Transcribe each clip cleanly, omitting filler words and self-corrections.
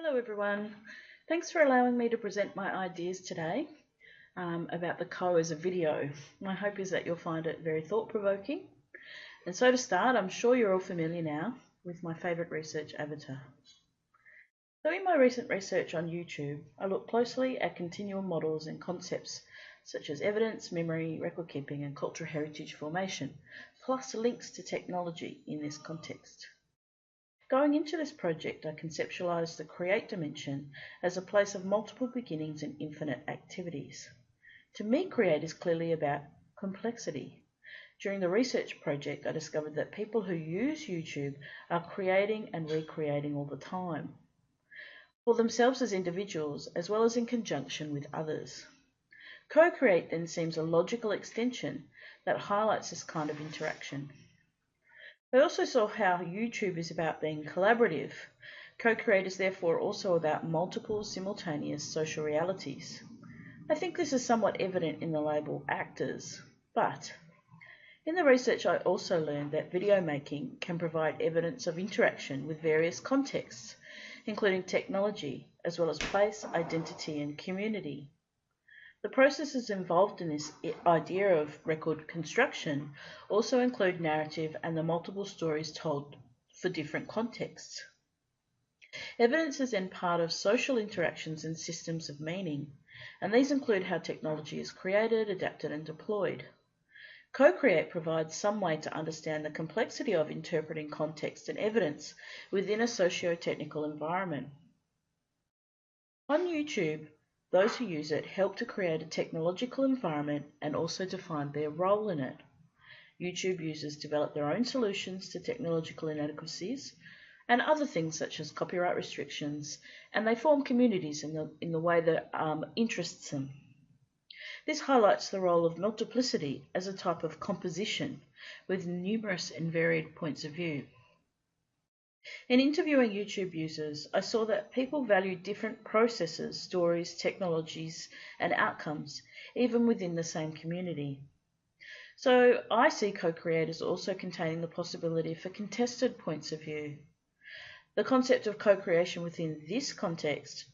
Hello everyone. Thanks for allowing me to present my ideas today about the co as a video. My hope is that you'll find it very thought-provoking. And so to start, I'm sure you're all familiar now with my favourite research avatar. So in my recent research on YouTube, I looked closely at continuum models and concepts such as evidence, memory, record keeping and cultural heritage formation, plus links to technology in this context. Going into this project, I conceptualised the create dimension as a place of multiple beginnings and infinite activities. To me, create is clearly about complexity. During the research project, I discovered that people who use YouTube are creating and recreating all the time, for themselves as individuals, as well as in conjunction with others. Co-create then seems a logical extension that highlights this kind of interaction. I also saw how YouTube is about being collaborative. Co-create is therefore also about multiple simultaneous social realities. I think this is somewhat evident in the label actors, but in the research I also learned that video making can provide evidence of interaction with various contexts, including technology, as well as place, identity and community. The processes involved in this idea of record construction also include narrative and the multiple stories told for different contexts. Evidence is then part of social interactions and systems of meaning, and these include how technology is created, adapted and deployed. Co-create provides some way to understand the complexity of interpreting context and evidence within a socio-technical environment. On YouTube, those who use it help to create a technological environment and also define their role in it. YouTube users develop their own solutions to technological inadequacies and other things such as copyright restrictions, and they form communities in the way that interests them. This highlights the role of multiplicity as a type of composition with numerous and varied points of view. In interviewing YouTube users, I saw that people value different processes, stories, technologies, and outcomes, even within the same community. So I see co-creators also containing the possibility for contested points of view. The concept of co-creation within this context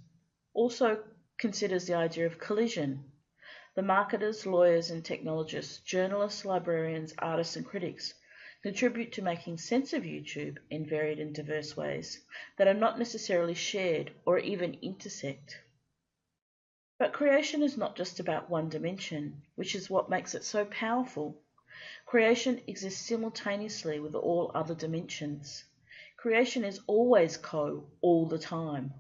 also considers the idea of collision. The marketers, lawyers, and technologists, journalists, librarians, artists, and critics contribute to making sense of YouTube in varied and diverse ways that are not necessarily shared or even intersect. But creation is not just about one dimension, which is what makes it so powerful. Creation exists simultaneously with all other dimensions. Creation is always co all the time.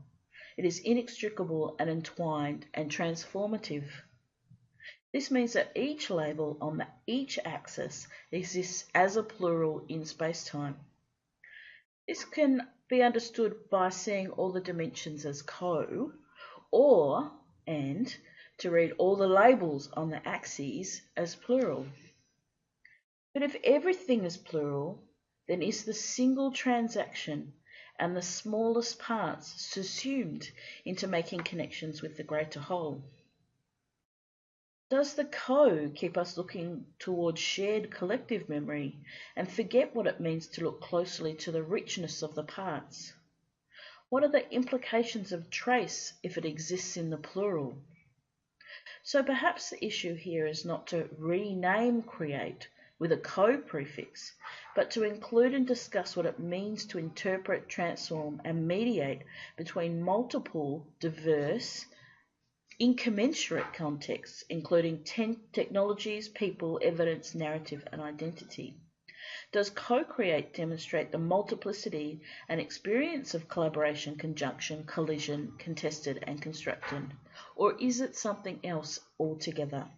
It is inextricable and entwined and transformative. This means that each label on each axis exists as a plural in space-time. This can be understood by seeing all the dimensions as co, or, and, to read all the labels on the axes as plural. But if everything is plural, then is the single transaction and the smallest parts subsumed into making connections with the greater whole? Does the co keep us looking towards shared collective memory and forget what it means to look closely to the richness of the parts? What are the implications of trace if it exists in the plural? So perhaps the issue here is not to rename create with a co prefix, but to include and discuss what it means to interpret, transform and mediate between multiple, diverse, incommensurate contexts, including technologies, people, evidence, narrative, and identity. Does co-create demonstrate the multiplicity and experience of collaboration, conjunction, collision, contested, and constructed? Or is it something else altogether?